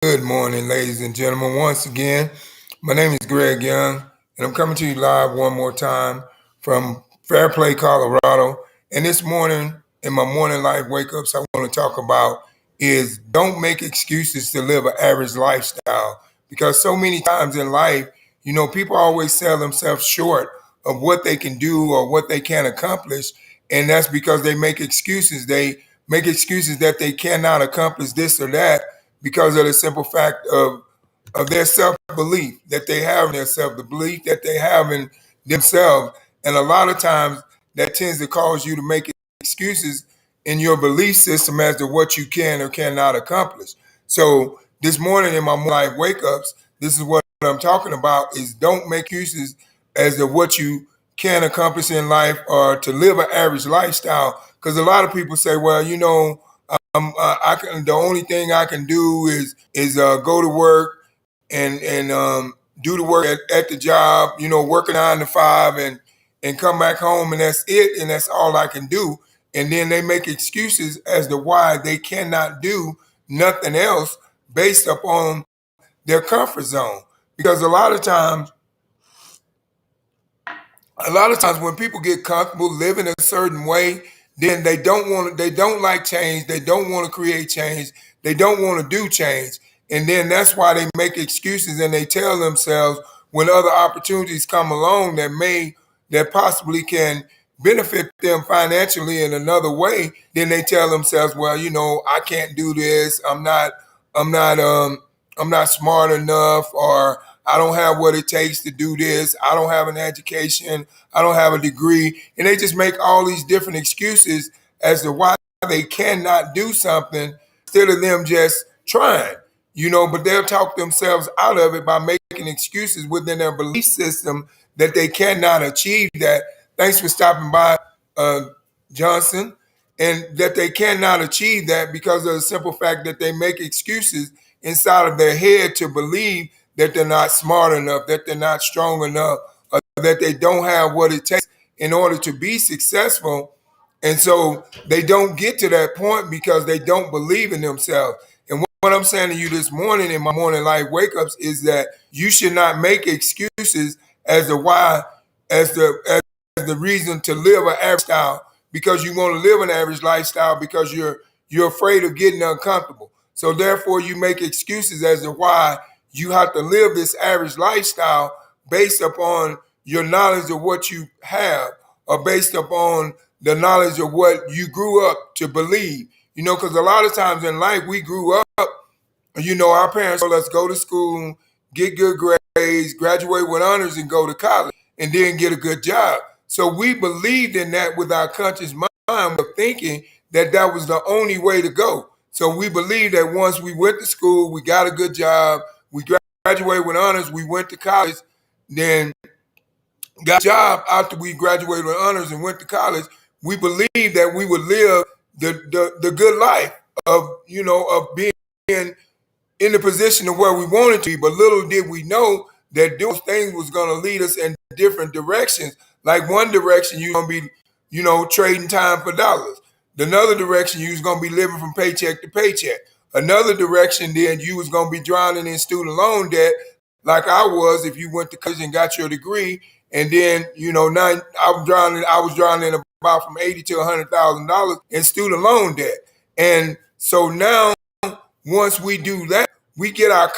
Good morning, ladies and gentlemen. Once again, my name is Greg Young, and I'm coming to you live one more time from Fairplay, Colorado. And this morning, in my morning life wake ups, I want to talk about is don't make excuses to live an average lifestyle. Because so many times in life, people always sell themselves short of what they can do or what they can accomplish. And that's because they make excuses. They make excuses that they cannot accomplish this or that because of the simple fact of their self belief that they have in themselves, the belief that they have in themselves. And a lot of times that tends to cause you to make excuses in your belief system as to what you can or cannot accomplish. So this morning in my life wake ups, this is what I'm talking about is don't make excuses as to what you can accomplish in life or to live an average lifestyle. Because a lot of people say, well, I can. The only thing I can do is go to work and do the work at the job. Work a 9 to 5 and come back home, and that's it, and that's all I can do. And then they make excuses as to why they cannot do nothing else based upon their comfort zone. Because a lot of times when people get comfortable living a certain way, then they don't like change, they don't want to create change, they don't want to do change. And then that's why they make excuses and they tell themselves when other opportunities come along that possibly can benefit them financially in another way, then they tell themselves, well, I can't do this, I'm not I'm not smart enough, or I don't have what it takes to do this. I don't have an education. I don't have a degree. And they just make all these different excuses as to why they cannot do something instead of them just trying, but they'll talk themselves out of it by making excuses within their belief system that they cannot achieve that. Thanks for stopping by, uh, Johnson. And that they cannot achieve that because of the simple fact that they make excuses inside of their head to believe that they're not smart enough, that they're not strong enough, or that they don't have what it takes in order to be successful. And so they don't get to that point because they don't believe in themselves. And what I'm saying to you this morning in my morning life wake ups is that you should not make excuses as to why, as the reason to live an average style because you want to live an average lifestyle because you're afraid of getting uncomfortable. So therefore you make excuses as to why you have to live this average lifestyle based upon your knowledge of what you have or based upon the knowledge of what you grew up to believe. Because a lot of times in life we grew up, our parents told us go to school, get good grades, graduate with honors, and go to college, and then get a good job. So we believed in that with our conscious mind of thinking that that was the only way to go. So we believed that once we went to school, we got a good job, we graduated with honors, we went to college, then got a job after we graduated with honors and went to college, we believed that we would live the good life of being in the position of where we wanted to be. But little did we know that those things was going to lead us in different directions. Like one direction, you're going to be, trading time for dollars. Another direction, you was going to be living from paycheck to paycheck. Another direction, then you was going to be drowning in student loan debt, like I was if you went to college and got your degree. And then, now I was drowning about from 80 to $100,000 in student loan debt. And so now once we do that, we get our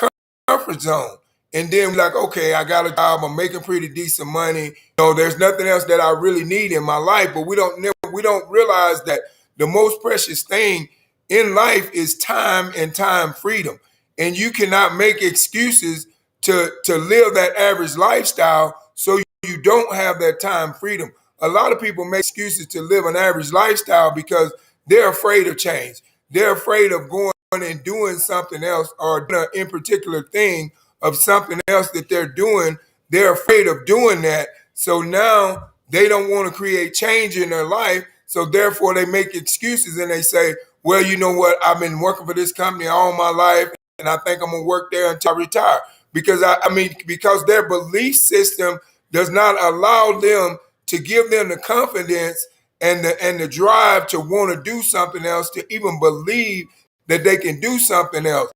comfort zone. And then we're like, okay, I got a job, I'm making pretty decent money. There's nothing else that I really need in my life. But we don't realize that the most precious thing in life is time and time freedom. And you cannot make excuses to live that average lifestyle so you don't have that time freedom. A lot of people make excuses to live an average lifestyle because they're afraid of change. They're afraid of going and doing something else or doing in particular thing of something else that they're doing. They're afraid of doing that. So now they don't want to create change in their life. So therefore they make excuses and they say, well, you know what? I've been working for this company all my life and I think I'm going to work there until I retire. Because their belief system does not allow them to give them the confidence and the drive to want to do something else, to even believe that they can do something else.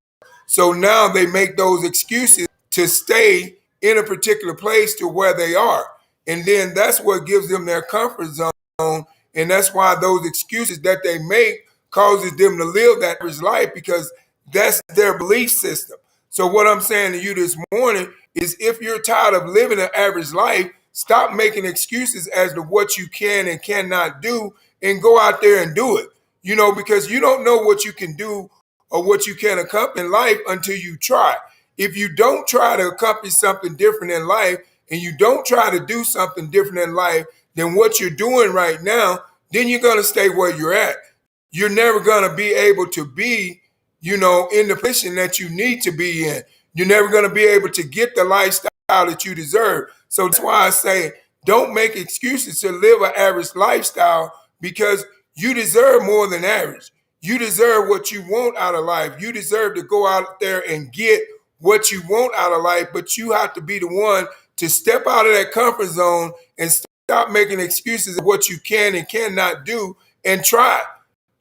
So now they make those excuses to stay in a particular place to where they are. And then that's what gives them their comfort zone. And that's why those excuses that they make causes them to live that average life, because that's their belief system. So what I'm saying to you this morning is, if you're tired of living an average life, stop making excuses as to what you can and cannot do, and go out there and do it. Because you don't know what you can do or what you can accomplish in life until you try. If you don't try to accomplish something different in life, and you don't try to do something different in life than what you're doing right now, then you're going to stay where you're at. You're never going to be able to be, in the position that you need to be in. You're never going to be able to get the lifestyle that you deserve. So that's why I say, don't make excuses to live an average lifestyle, because you deserve more than average. You deserve what you want out of life. You deserve to go out there and get what you want out of life, but you have to be the one to step out of that comfort zone and stop making excuses of what you can and cannot do, and try.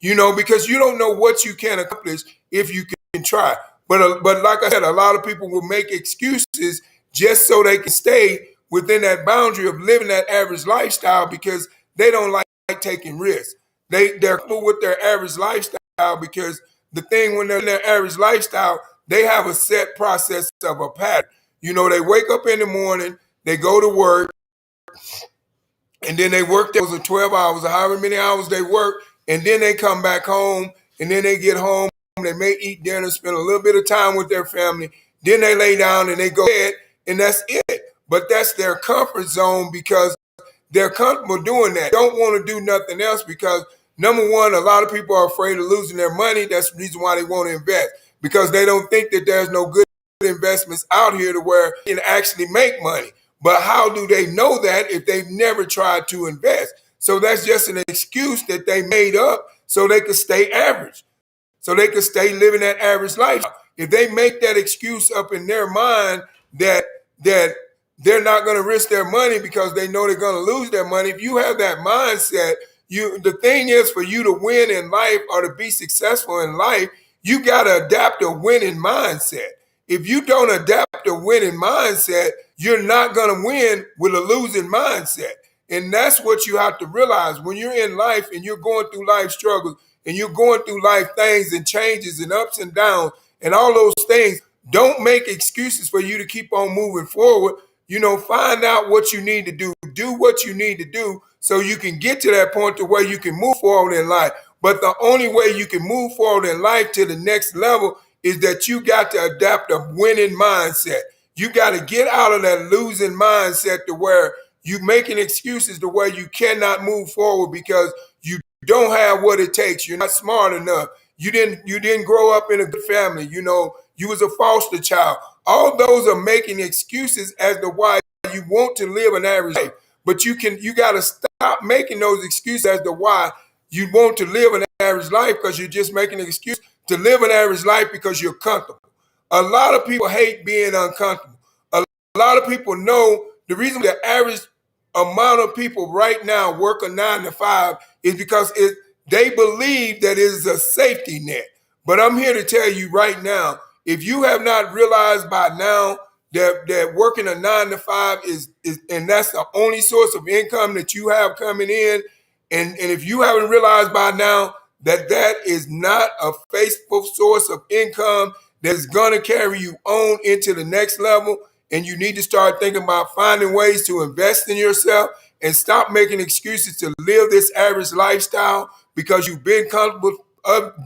Because you don't know what you can accomplish if you can try. But like I said, a lot of people will make excuses just so they can stay within that boundary of living that average lifestyle, because they don't like taking risks. They're cool with their average lifestyle, because the thing, when they're in their average lifestyle, they have a set process of a pattern. They wake up in the morning, they go to work, and then they work those 12 hours or however many hours they work, and then they come back home, and then they get home, they may eat dinner, spend a little bit of time with their family, then they lay down and they go to bed, and that's it. But that's their comfort zone, because they're comfortable doing that. They don't want to do nothing else, because number one, a lot of people are afraid of losing their money. That's the reason why they want to invest, because they don't think that there's no good investments out here to where you can actually make money. But how do they know that if they've never tried to invest? So that's just an excuse that they made up so they could stay average, so they could stay living that average life. If they make that excuse up in their mind that they're not going to risk their money because they know they're going to lose their money, if you have that mindset, the thing is, for you to win in life or to be successful in life, you got to adapt a winning mindset. If you don't adapt a winning mindset, you're not going to win with a losing mindset. And that's what you have to realize when you're in life and you're going through life struggles and you're going through life things and changes and ups and downs and all those things. Don't make excuses for you to keep on moving forward. Find out what you need to do. Do what you need to do so you can get to that point to where you can move forward in life. But the only way you can move forward in life to the next level is that you got to adapt a winning mindset. You got to get out of that losing mindset to where you making excuses to where you cannot move forward because you don't have what it takes. You're not smart enough. You didn't grow up in a good family. You was a foster child. All those are making excuses as to why you want to live an average life. But you got to stop making those excuses as to why you want to live an average life, because you're just making an excuse to live an average life because you're comfortable. A lot of people hate being uncomfortable. A lot of people know the reason the average amount of people right now work a 9 to 5 is because they believe that it is a safety net. But I'm here to tell you right now, if you have not realized by now that working a 9 to 5 is and that's the only source of income that you have coming in, and if you haven't realized by now that is not a faithful source of income that's going to carry you on into the next level, and you need to start thinking about finding ways to invest in yourself and stop making excuses to live this average lifestyle because you've been comfortable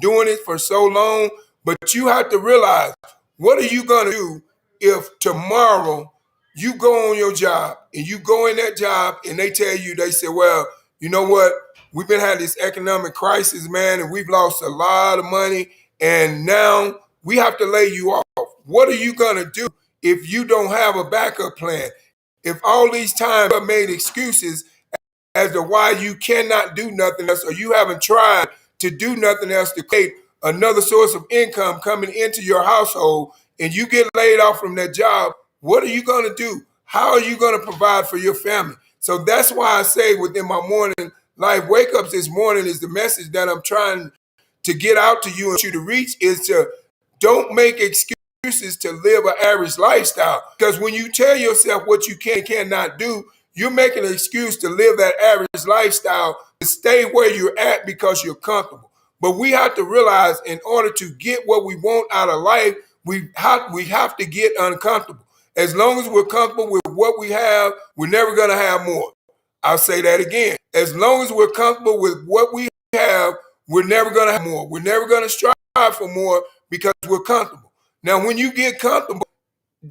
doing it for so long. But you have to realize, what are you going to do if tomorrow you go on your job and you go in that job and they say, well, you know what? We've been having this economic crisis, man, and we've lost a lot of money, and now we have to lay you off. What are you going to do if you don't have a backup plan? If all these times I've made excuses as to why you cannot do nothing else, or you haven't tried to do nothing else to create another source of income coming into your household, and you get laid off from that job, what are you going to do? How are you going to provide for your family? So that's why I say within my morning life wake ups this morning is the message that I'm trying to get out to you and you to reach is to don't make excuses to live an average lifestyle. Because when you tell yourself what you can and cannot do, you're making an excuse to live that average lifestyle, to stay where you're at because you're comfortable. But we have to realize, in order to get what we want out of life, we have to get uncomfortable. As long as we're comfortable with what we have, we're never going to have more. I'll say that again. As long as we're comfortable with what we have, we're never going to have more. We're never going to strive for more because we're comfortable. Now, when you get comfortable,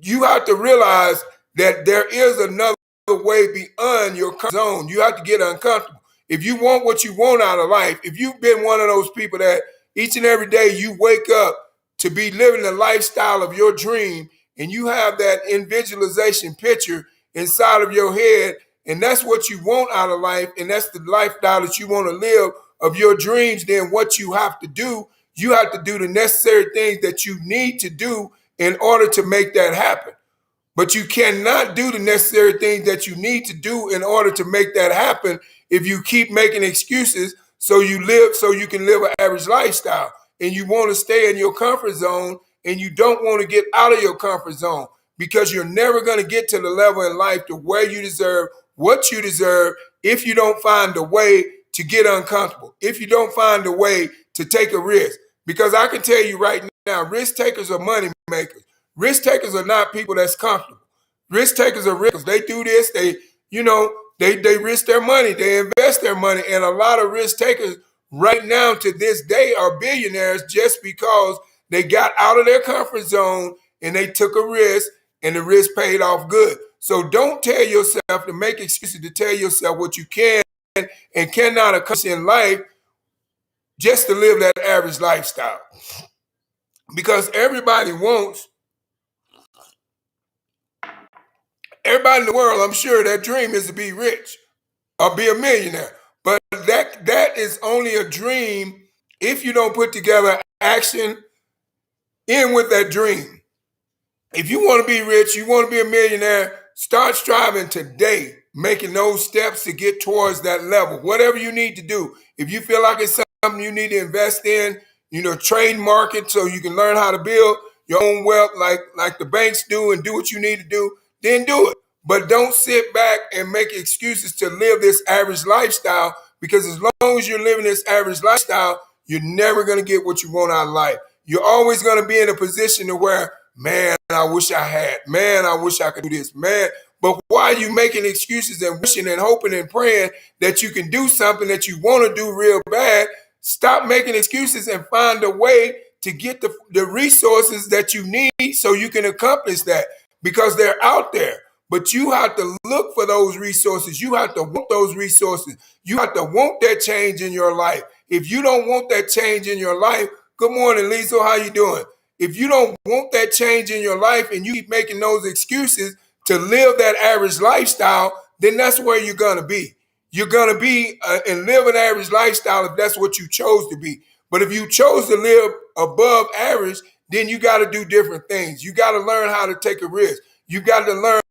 you have to realize that there is another way beyond your comfort zone. You have to get uncomfortable. If you want what you want out of life, if you've been one of those people that each and every day you wake up to be living the lifestyle of your dream, and you have that in visualization picture inside of your head, and that's what you want out of life, and that's the lifestyle that you want to live of your dreams, then what you have to do, you have to do the necessary things that you need to do in order to make that happen. But you cannot do the necessary things that you need to do in order to make that happen if you keep making excuses so you can live an average lifestyle, and you want to stay in your comfort zone, and you don't want to get out of your comfort zone, because you're never going to get to the level in life to where you deserve what you deserve if you don't find a way to get uncomfortable, if you don't find a way to take a risk. Because I can tell you right now, risk takers are money makers. Risk takers are not people that's comfortable. Risk takers are risk. They do this. They risk their money. They invest their money. And a lot of risk takers right now to this day are billionaires just because they got out of their comfort zone and they took a risk, and the risk paid off good. So don't tell yourself to make excuses to tell yourself what you can and cannot accomplish in life just to live that average lifestyle. Because everybody in the world, I'm sure, their dream is to be rich or be a millionaire. But that is only a dream if you don't put together action in with that dream. If you want to be rich, you want to be a millionaire, start striving today, making those steps to get towards that level. Whatever you need to do. If you feel like it's something you need to invest in, trade market so you can learn how to build your own wealth like the banks do, and do what you need to do, then do it. But don't sit back and make excuses to live this average lifestyle, because as long as you're living this average lifestyle, you're never going to get what you want out of life. You're always going to be in a position to where, man, I wish I had. Man, I wish I could do this. Man, but why are you making excuses and wishing and hoping and praying that you can do something that you want to do real bad? Stop making excuses and find a way to get the resources that you need so you can accomplish that, because they're out there. But you have to look for those resources. You have to want those resources. You have to want that change in your life. If you don't want that change in your life, good morning, Liesl, how you doing? If you don't want that change in your life and you keep making those excuses to live that average lifestyle, then that's where you're going to be. You're going to be and live an average lifestyle if that's what you chose to be. But if you chose to live above average, then you got to do different things. You got to learn how to take a risk. You got to learn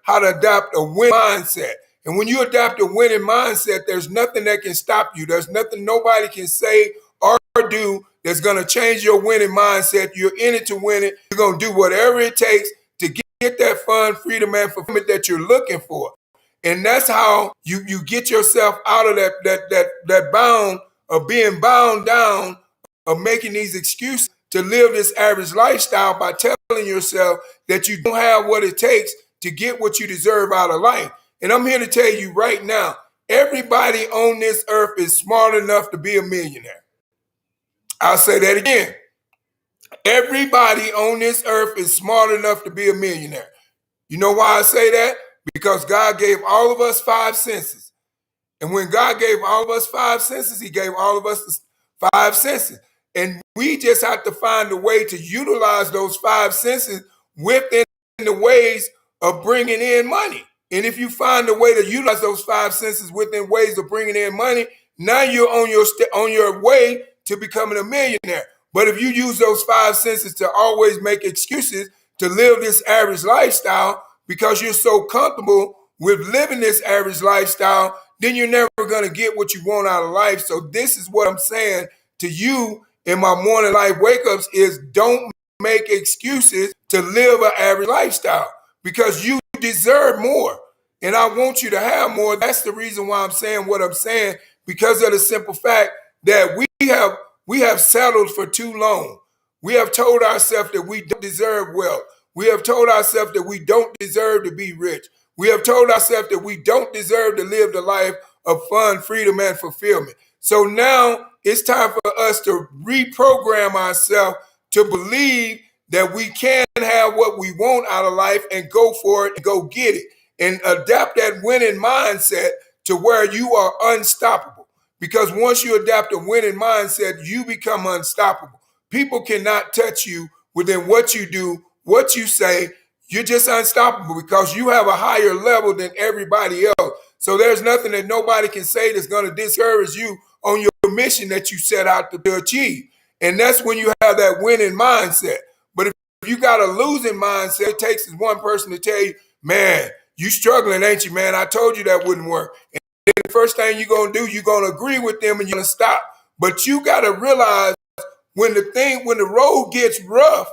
how to adopt a winning mindset. And when you adopt a winning mindset, there's nothing that can stop you. There's nothing nobody can say or do that's going to change your winning mindset. You're in it to win it. You're going to do whatever it takes to get that fun, freedom, and fulfillment that you're looking for. And that's how you get yourself out of that bound of being bound down, of making these excuses to live this average lifestyle, by telling yourself that you don't have what it takes to get what you deserve out of life. And I'm here to tell you right now, everybody on this earth is smart enough to be a millionaire. I'll say that again. Everybody on this earth is smart enough to be a millionaire. You know why I say that? Because God gave all of us 5 senses. And when God gave all of us 5 senses, he gave all of us 5 senses. And we just have to find a way to utilize those 5 senses within the ways of bringing in money. And if you find a way to utilize those 5 senses within ways of bringing in money, now you're on your way to becoming a millionaire. But if you use those 5 senses to always make excuses to live this average lifestyle because you're so comfortable with living this average lifestyle, then you're never going to get what you want out of life. So this is what I'm saying to you in my morning life wake-ups is, don't make excuses to live an average lifestyle because you deserve more. And I want you to have more. That's the reason why I'm saying what I'm saying, because of the simple fact that we have settled for too long. We have told ourselves that we don't deserve wealth. We have told ourselves that we don't deserve to be rich. We have told ourselves that we don't deserve to live the life of fun, freedom, and fulfillment. So now it's time for us to reprogram ourselves to believe that we can have what we want out of life and go for it and go get it and adapt that winning mindset to where you are unstoppable. Because once you adapt a winning mindset, you become unstoppable. People cannot touch you within what you do, what you say. You're just unstoppable because you have a higher level than everybody else. So there's nothing that nobody can say that's going to discourage you on your mission that you set out to achieve. And that's when you have that winning mindset. But if you got a losing mindset, it takes one person to tell you, man, you struggling, ain't you, man? I told you that wouldn't work. And then the first thing you're going to do, you're going to agree with them and you're going to stop. But you got to realize when the road gets rough,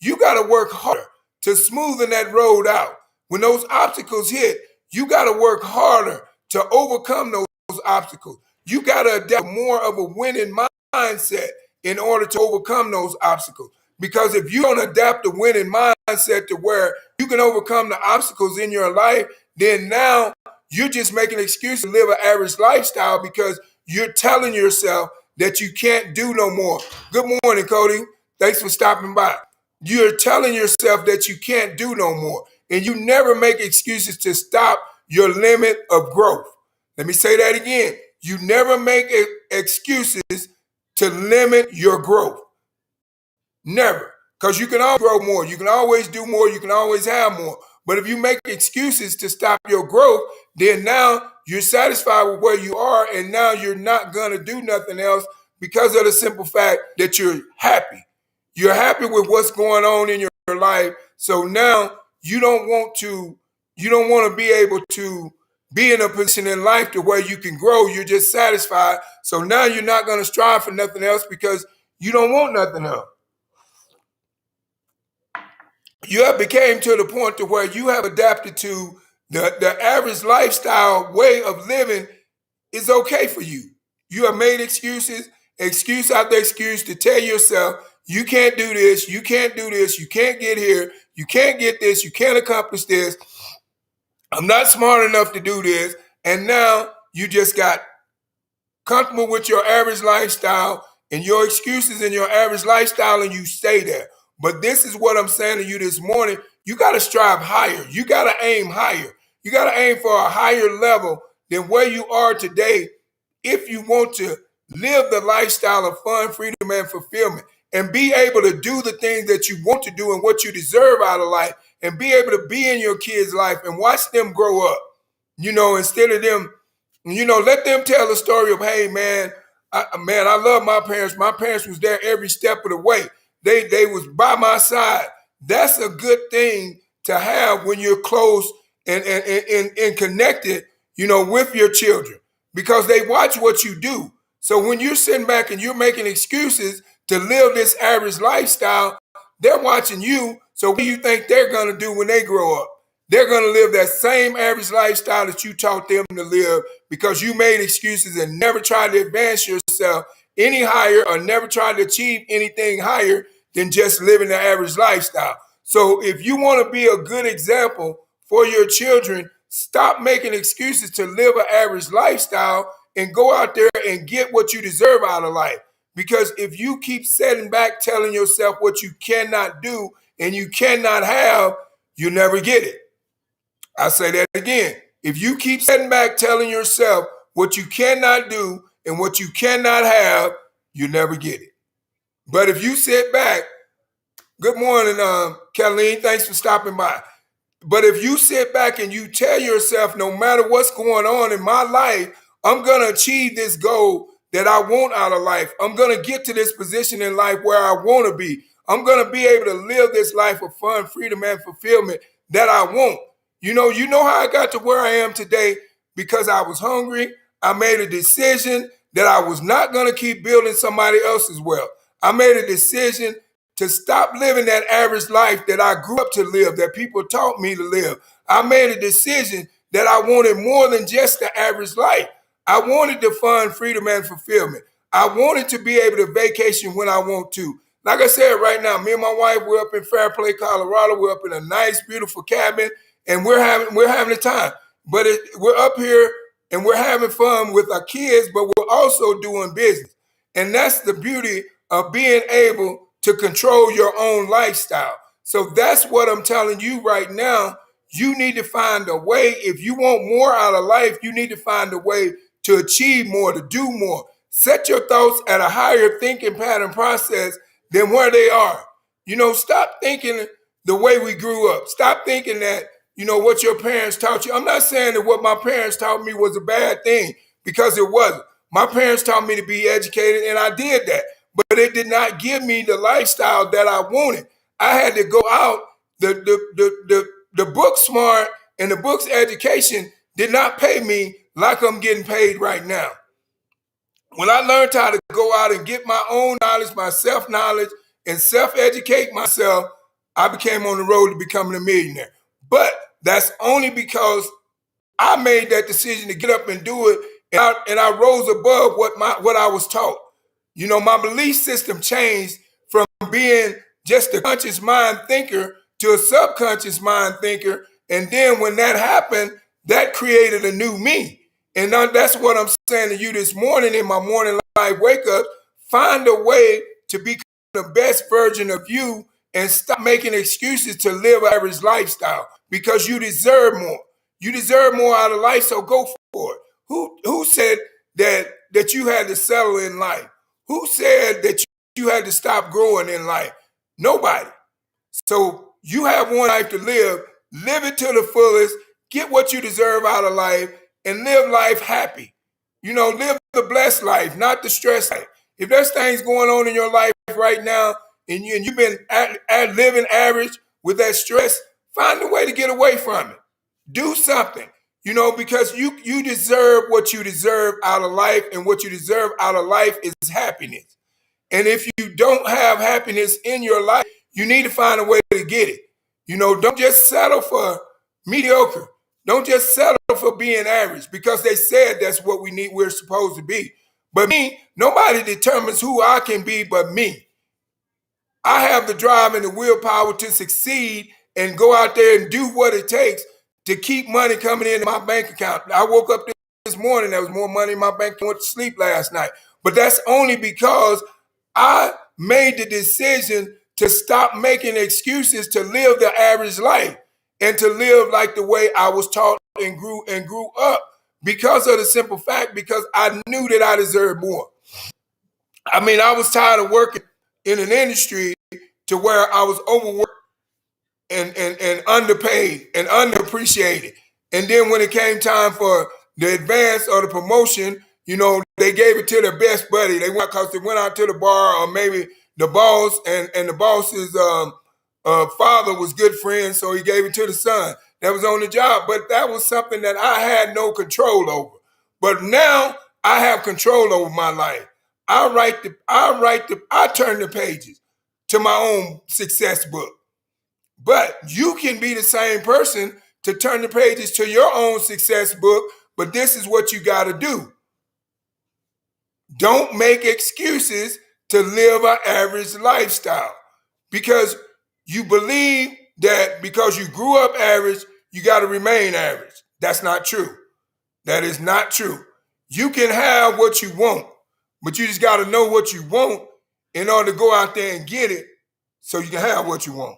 you got to work harder to smoothen that road out. When those obstacles hit, you got to work harder to overcome those obstacles. You got to adapt more of a winning mindset in order to overcome those obstacles. Because if you don't adapt a winning mindset to where you can overcome the obstacles in your life, then now you're just making an excuse to live an average lifestyle because you're telling yourself that you can't do no more. Good morning, Cody. Thanks for stopping by. You're telling yourself that you can't do no more. And you never make excuses to stop your limit of growth. Let me say that again. You never make excuses to limit your growth. Never. Because you can always grow more. You can always do more. You can always have more. But if you make excuses to stop your growth, then now you're satisfied with where you are, and now you're not going to do nothing else because of the simple fact that you're happy. You're happy with what's going on in your life. So now you don't want to be able to be in a position in life to where you can grow. You're just satisfied. So now you're not going to strive for nothing else because you don't want nothing else. You have became to the point to where you have adapted to the average lifestyle way of living is okay for you. You have made excuses, excuse after excuse to tell yourself, you can't do this, you can't do this, you can't get here, you can't get this, you can't accomplish this. I'm not smart enough to do this. And now you just got comfortable with your average lifestyle and your excuses in your average lifestyle and you stay there. But this is what I'm saying to you this morning. You got to strive higher. You got to aim higher. You got to aim for a higher level than where you are today if you want to live the lifestyle of fun, freedom, and fulfillment and be able to do the things that you want to do and what you deserve out of life and be able to be in your kids' life and watch them grow up, instead of them, let them tell the story of, hey, man, I love my parents. My parents was there every step of the way. They was by my side. That's a good thing to have when you're close and connected, with your children because they watch what you do. So when you're sitting back and you're making excuses to live this average lifestyle, they're watching you. So what do you think they're going to do when they grow up? They're going to live that same average lifestyle that you taught them to live because you made excuses and never tried to advance yourself any higher or never tried to achieve anything higher than just living the average lifestyle. So if you want to be a good example for your children, stop making excuses to live an average lifestyle and go out there and get what you deserve out of life. Because if you keep setting back, telling yourself what you cannot do and you cannot have, you never get it. I say that again. If you keep setting back, telling yourself what you cannot do and what you cannot have, you never get it. But if you sit back, good morning, Kathleen, thanks for stopping by. But if you sit back and you tell yourself, no matter what's going on in my life, I'm going to achieve this goal that I want out of life. I'm going to get to this position in life where I want to be. I'm going to be able to live this life of fun, freedom, and fulfillment that I want. You know how I got to where I am today? Because I was hungry. I made a decision that I was not going to keep building somebody else's wealth. I made a decision to stop living that average life that I grew up to live, that people taught me to live. I made a decision that I wanted more than just the average life. I wanted to fund freedom and fulfillment. I wanted to be able to vacation when I want to. Like I said, right now, me and my wife, we're up in Fairplay, Colorado. We're up in a nice, beautiful cabin, and we're having a time. But we're up here and we're having fun with our kids, but we're also doing business. And that's the beauty of being able to control your own lifestyle. So that's what I'm telling you right now. You need to find a way. If you want more out of life, you need to find a way to achieve more, to do more. Set your thoughts at a higher thinking pattern process than where they are. Stop thinking the way we grew up. Stop thinking that, what your parents taught you. I'm not saying that what my parents taught me was a bad thing, because it wasn't. My parents taught me to be educated, and I did that. But it did not give me the lifestyle that I wanted. I had to go out. The book smart and the book's education did not pay me like I'm getting paid right now. When I learned how to go out and get my own knowledge, my self-knowledge, and self-educate myself, I became on the road to becoming a millionaire. But that's only because I made that decision to get up and do it, and I rose above what I was taught. My belief system changed from being just a conscious mind thinker to a subconscious mind thinker. And then when that happened, that created a new me. And that's what I'm saying to you this morning in my morning live wake up. Find a way to become the best version of you and stop making excuses to live an average lifestyle, because you deserve more. You deserve more out of life, so go for it. Who said that you had to settle in life? Who said that you had to stop growing in life? Nobody. So you have one life to live. Live it to the fullest. Get what you deserve out of life and live life happy. Live the blessed life, not the stressed life. If there's things going on in your life right now and you've been living average with that stress, find a way to get away from it. Do something, because you deserve what you deserve out of life, and what you deserve out of life is happiness. And if you don't have happiness in your life, you need to find a way to get it. Don't just settle for mediocre. Don't just settle for being average, because they said that's what we're supposed to be. But me, nobody determines who I can be but me. I have the drive and the willpower to succeed and go out there and do what it takes to keep money coming into my bank account. I woke up this morning, there was more money in my bank than I went to sleep last night. But that's only because I made the decision to stop making excuses to live the average life and to live like the way I was taught and grew up, because of the simple fact, because I knew that I deserved more. I mean, I was tired of working in an industry to where I was overworked and underpaid and underappreciated. And then when it came time for the advance or the promotion, they gave it to their best buddy. They went out to the bar, or maybe the boss and the boss's father was good friends, so he gave it to the son that was on the job. But that was something that I had no control over. But now I have control over my life. I turn the pages to my own success book. But you can be the same person to turn the pages to your own success book. But this is what you got to do. Don't make excuses to live an average lifestyle, because you believe that because you grew up average, you got to remain average. That's not true. That is not true. You can have what you want, but you just got to know what you want in order to go out there and get it so you can have what you want.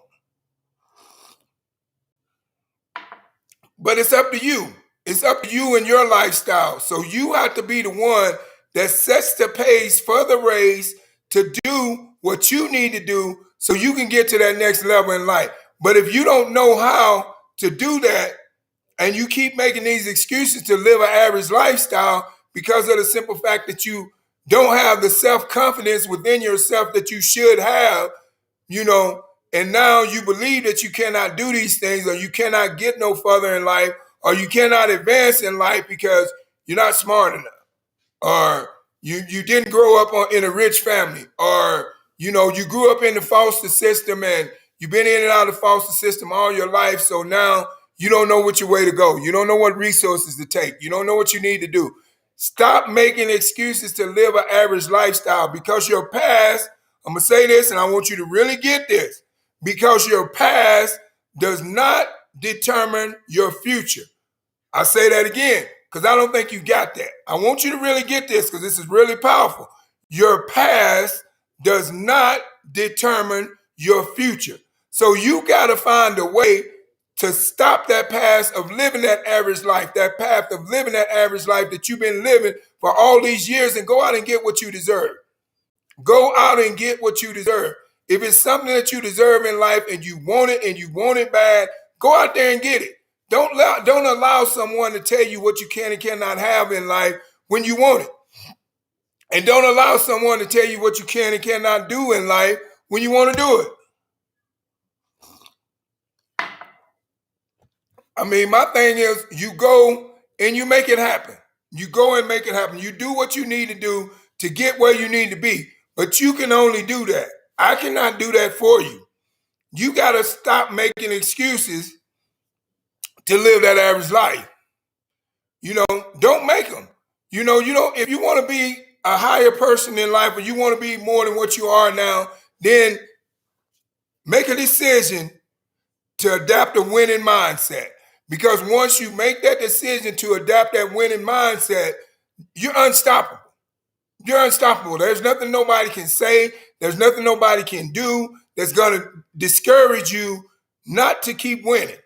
But it's up to you. It's up to you and your lifestyle. So you have to be the one that sets the pace for the race to do what you need to do so you can get to that next level in life. But if you don't know how to do that, and you keep making these excuses to live an average lifestyle because of the simple fact that you don't have the self-confidence within yourself that you should have, and now you believe that you cannot do these things, or you cannot get no further in life, or you cannot advance in life because you're not smart enough, or you didn't grow up in a rich family, or You grew up in the foster system and you've been in and out of the foster system all your life. So now you don't know which way to go. You don't know what resources to take. You don't know what you need to do. Stop making excuses to live an average lifestyle because your past, I'm going to say this and I want you to really get this, because your past does not determine your future. I say that again because I don't think you got that. I want you to really get this because this is really powerful. Your past does not determine your future. So you got to find a way to stop that past of living that average life, that path of living that average life that you've been living for all these years, and go out and get what you deserve. Go out and get what you deserve. If it's something that you deserve in life and you want it and you want it bad, go out there and get it. Don't allow someone to tell you what you can and cannot have in life when you want it. And don't allow someone to tell you what you can and cannot do in life when you want to do it. I mean, my thing is you go and you make it happen. You go and make it happen. You do what you need to do to get where you need to be. But you can only do that. I cannot do that for you. You got to stop making excuses to live that average life. Don't make them. If you want to be a higher person in life or you want to be more than what you are now, then make a decision to adapt a winning mindset. Because once you make that decision to adapt that winning mindset, you're unstoppable. You're unstoppable. There's nothing nobody can say. There's nothing nobody can do that's going to discourage you not to keep winning.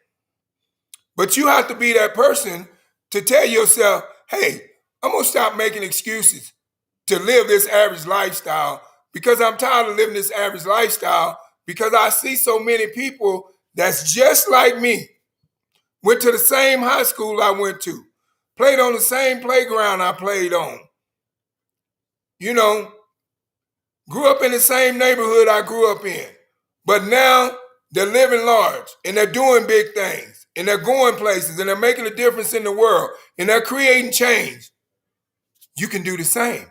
But you have to be that person to tell yourself, hey, I'm going to stop making excuses to live this average lifestyle because I'm tired of living this average lifestyle because I see so many people that's just like me. Went to the same high school I went to. Played on the same playground I played on. Grew up in the same neighborhood I grew up in. But now they're living large and they're doing big things and they're going places and they're making a difference in the world and they're creating change. You can do the same.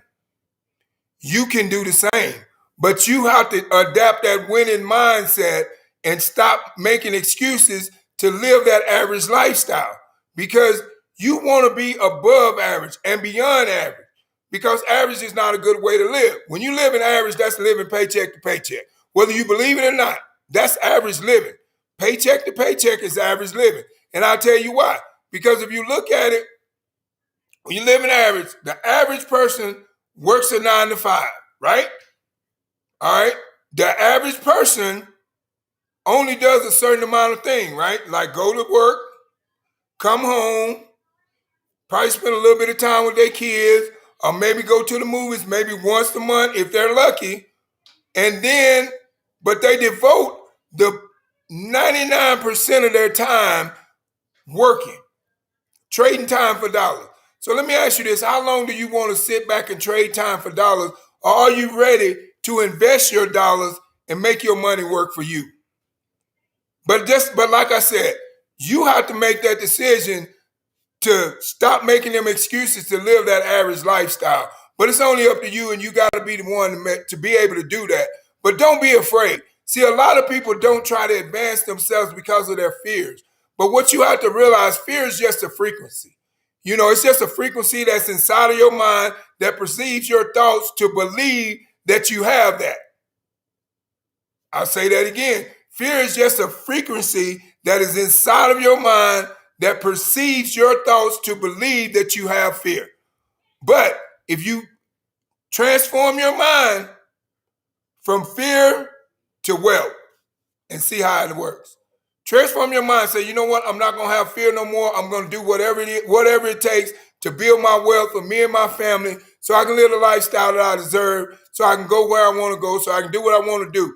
You can do the same. But you have to adapt that winning mindset and stop making excuses to live that average lifestyle because you want to be above average and beyond average because average is not a good way to live. When you live in average, that's living paycheck to paycheck. Whether you believe it or not, that's average living. Paycheck to paycheck is average living. And I'll tell you why. Because if you look at it, when you live in average, the average person works a 9 to 5, right? All right. The average person only does a certain amount of things, right? Like go to work, come home, probably spend a little bit of time with their kids, or maybe go to the movies maybe once a month if they're lucky. But they devote the 99% of their time working, trading time for dollars. So let me ask you this. How long do you want to sit back and trade time for dollars? Or are you ready to invest your dollars and make your money work for you? But like I said, you have to make that decision to stop making them excuses to live that average lifestyle. But it's only up to you, and you got to be the one to be able to do that. But don't be afraid. See, a lot of people don't try to advance themselves because of their fears. But what you have to realize, fear is just a frequency. It's just a frequency that's inside of your mind that perceives your thoughts to believe that you have that. I'll say that again. Fear is just a frequency that is inside of your mind that perceives your thoughts to believe that you have fear. But if you transform your mind from fear to wealth and see how it works. Transform your mind. Say, you know what? I'm not going to have fear no more. I'm going to do whatever it takes to build my wealth for me and my family so I can live the lifestyle that I deserve, so I can go where I want to go, so I can do what I want to do.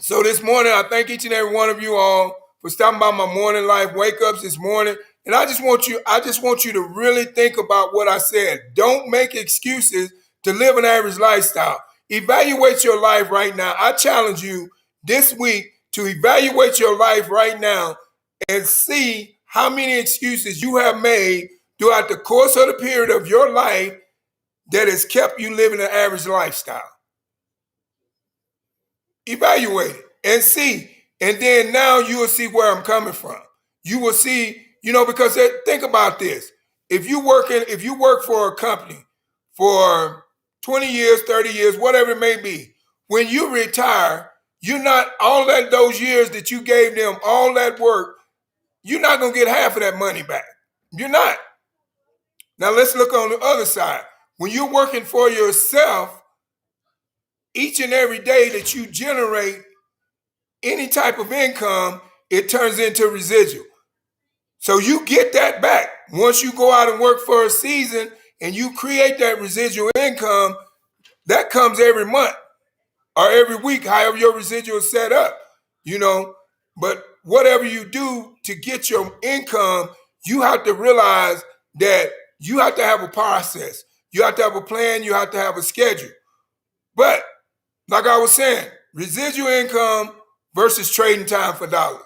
So this morning, I thank each and every one of you all for stopping by my morning life wake-ups this morning. And I just want you to really think about what I said. Don't make excuses to live an average lifestyle. Evaluate your life right now. I challenge you this week to evaluate your life right now and see how many excuses you have made throughout the course of the period of your life that has kept you living an average lifestyle. Evaluate it and see. And then now you will see where I'm coming from. You will see, because think about this. If you work for a company for 20 years, 30 years, whatever it may be, when you retire, you're not all those years that you gave them, all that work, you're not gonna get half of that money back. You're not. Now let's look on the other side. When you're working for yourself, each and every day that you generate any type of income, it turns into residual. So you get that back. Once you go out and work for a season and you create that residual income, that comes every month or every week, however your residual is set up, But whatever you do to get your income, you have to realize that you have to have a process. You have to have a plan. You have to have a schedule. But like I was saying, residual income versus trading time for dollars.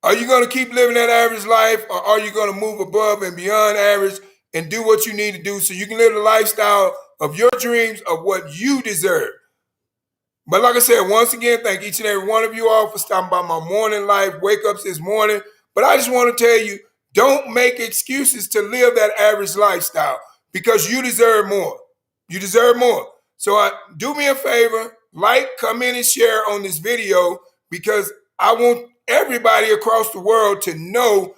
Are you going to keep living that average life, or are you going to move above and beyond average and do what you need to do so you can live the lifestyle of your dreams of what you deserve? But like I said, once again, thank each and every one of you all for stopping by my morning live wake-ups this morning. But I just want to tell you, don't make excuses to live that average lifestyle because you deserve more. You deserve more. So do me a favor, comment, and share on this video because I want everybody across the world to know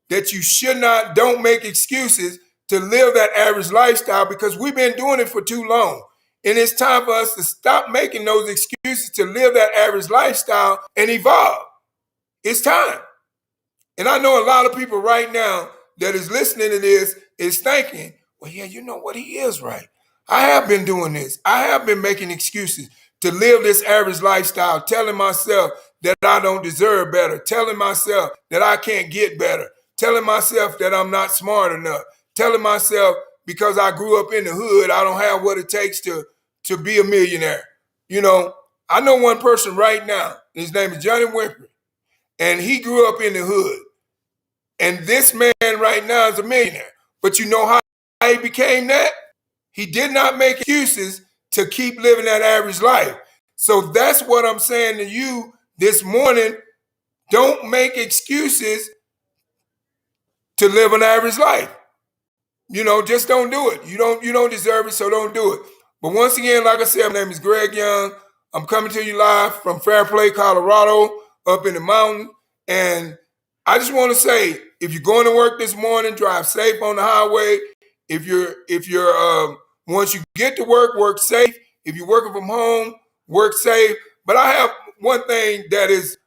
that don't make excuses to live that average lifestyle because we've been doing it for too long. And it's time for us to stop making those excuses to live that average lifestyle and evolve. It's time. And I know a lot of people right now that is listening to this is thinking, well, yeah, you know what? He is right. I have been doing this. I have been making excuses to live this average lifestyle, telling myself that I don't deserve better, telling myself that I can't get better, telling myself that I'm not smart enough, telling myself because I grew up in the hood, I don't have what it takes to be a millionaire. I know one person right now, his name is Johnny Winfrey, and he grew up in the hood. And this man right now is a millionaire. But you know how he became that? He did not make excuses to keep living that average life. So that's what I'm saying to you this morning. Don't make excuses to live an average life. Just don't do it. You don't deserve it, so don't do it. But once again, like I said, my name is Greg Young. I'm coming to you live from Fairplay, Colorado, up in the mountain. And I just want to say, if you're going to work this morning, drive safe on the highway. If you're once you get to work safe. If you're working from home, work safe. But I have one thing that is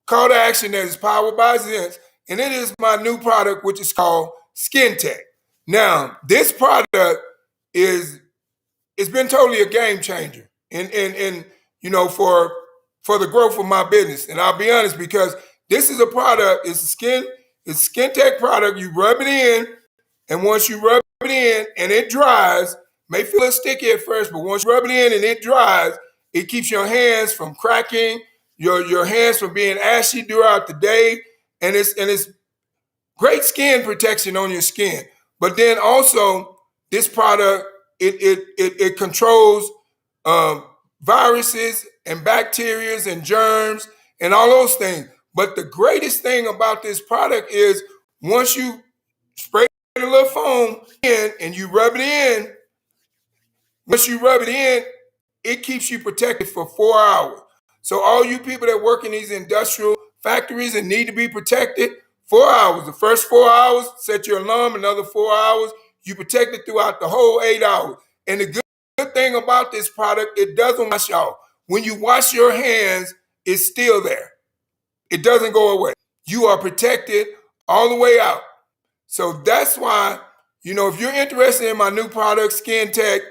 call to action that is powered by Zense, and it is my new product, which is called Skin Tech. Now, this product it's been totally a game changer and for the growth of my business. And I'll be honest, because this is a product, it's a Skin Tech product. You rub it in, and once you rub it in and it dries, may feel a little sticky at first, but once you rub it in and it dries, it keeps your hands from cracking, your hands from being ashy throughout the day, and it's great skin protection on your skin. But then also, this product it controls viruses and bacteria and germs and all those things. But the greatest thing about this product is once you spray a little foam in and you rub it in, once you rub it in, it keeps you protected for 4 hours. So all you people that work in these industrial factories and need to be protected, 4 hours. The first 4 hours, set your alarm, another 4 hours, you protect it throughout the whole 8 hours. And the good thing about this product, it doesn't wash off. When you wash your hands, it's still there. It doesn't go away. You are protected all the way out. So that's why, if you're interested in my new product, Skin Tech,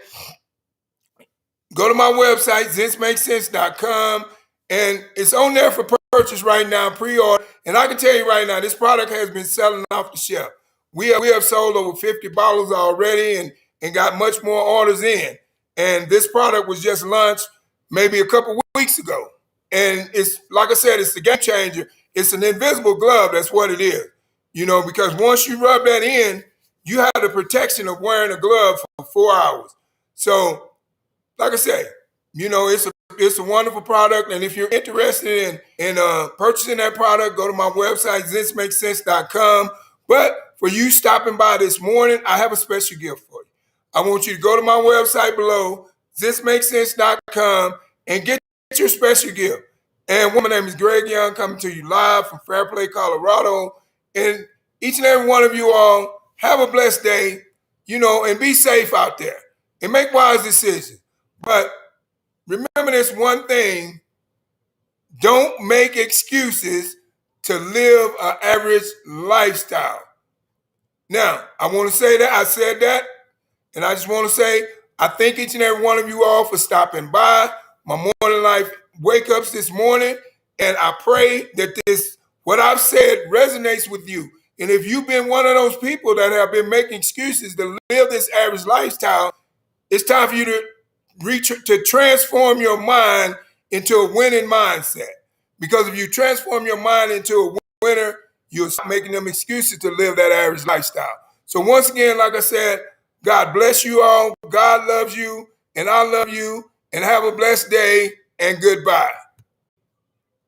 go to my website, ZenseMakesSense.com, and it's on there for purchase right now, pre-order. And I can tell you right now, this product has been selling off the shelf. We have sold over 50 bottles already and got much more orders in. And this product was just launched maybe a couple weeks ago. And it's, like I said, it's the game changer. It's an invisible glove. That's what it is. Because once you rub that in, you have the protection of wearing a glove for 4 hours. So, like I say, it's a wonderful product. And if you're interested in purchasing that product, go to my website, thismakessense.com. But for you stopping by this morning, I have a special gift for you. I want you to go to my website below, thismakessense.com, and get your special gift. And my name is Greg Young, coming to you live from Fairplay, Colorado. And each and every one of you all, have a blessed day, and be safe out there and make wise decisions. But remember this one thing: don't make excuses to live an average lifestyle. Now, I want to say that I said that, and I just want to say I thank each and every one of you all for stopping by my Morning Life Wake Ups this morning, and I pray that what I've said resonates with you. And if you've been one of those people that have been making excuses to live this average lifestyle, it's time for you to transform your mind into a winning mindset. Because if you transform your mind into a winner, you'll stop making them excuses to live that average lifestyle. So once again, like I said, God bless you all. God loves you, and I love you. And have a blessed day, and goodbye.